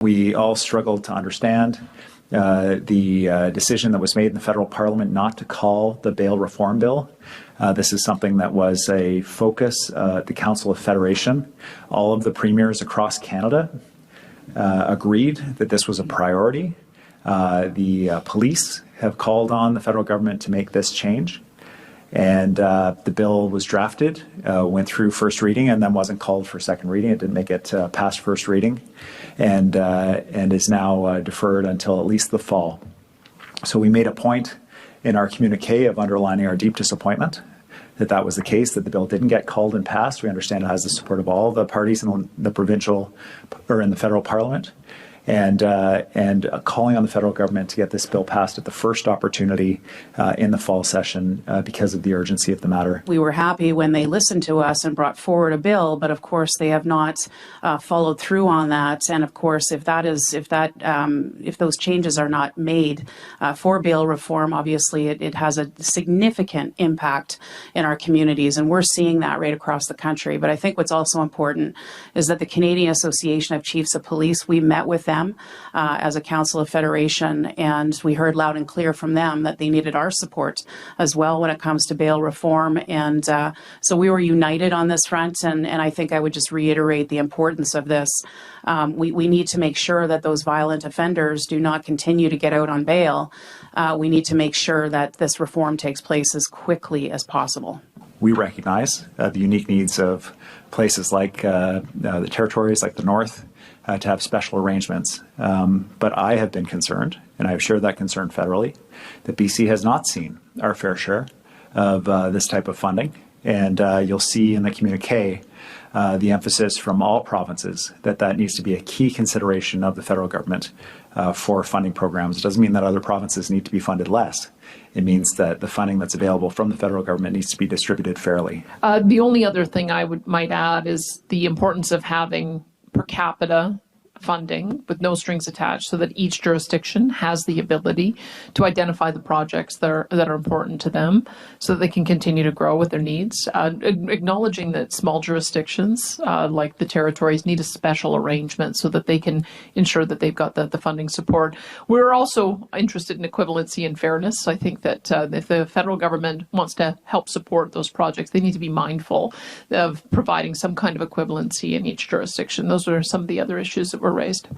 We all struggled to understand the decision that was made in the federal parliament not to call the bail reform bill. This is something that was a focus at the Council of Federation. All of the premiers across Canada agreed that this was a priority. The police have called on the federal government to make this change. And the bill was drafted, went through first reading, and then wasn't called for second reading. It didn't make it past first reading, and is now deferred until at least the fall. So we made a point in our communique of underlining our deep disappointment that that was the case, that the bill didn't get called and passed. We understand it has the support of all the parties in the provincial or in the federal parliament. And calling on the federal government to get this bill passed at the first opportunity in the fall session because of the urgency of the matter. We were happy when they listened to us and brought forward a bill, but of course they have not followed through on that. And of course, if those changes are not made for bail reform, obviously it has a significant impact in our communities, and we're seeing that right across the country. But I think what's also important is that the Canadian Association of Chiefs of Police, we met with them as a Council of Federation, and we heard loud and clear from them that they needed our support as well when it comes to bail reform. And so we were united on this front, and I think I would just reiterate the importance of this. We need to make sure that those violent offenders do not continue to get out on bail. We need to make sure that this reform takes place as quickly as possible. We recognize the unique needs of places like the territories, like the North, to have special arrangements. But I have been concerned, and I've shared that concern federally, that BC has not seen our fair share of this type of funding. And you'll see in the communique the emphasis from all provinces that needs to be a key consideration of the federal government for funding programs. It doesn't mean that other provinces need to be funded less. It means that the funding that's available from the federal government needs to be distributed fairly. The only other thing I might add is the importance of having per capita funding with no strings attached, so that each jurisdiction has the ability to identify the projects that are important to them, so that they can continue to grow with their needs. Acknowledging that small jurisdictions like the territories need a special arrangement so that they can ensure that they've got the funding support. We're also interested in equivalency and fairness. I think that if the federal government wants to help support those projects, they need to be mindful of providing some kind of equivalency in each jurisdiction. Those are some of the other issues that were raised.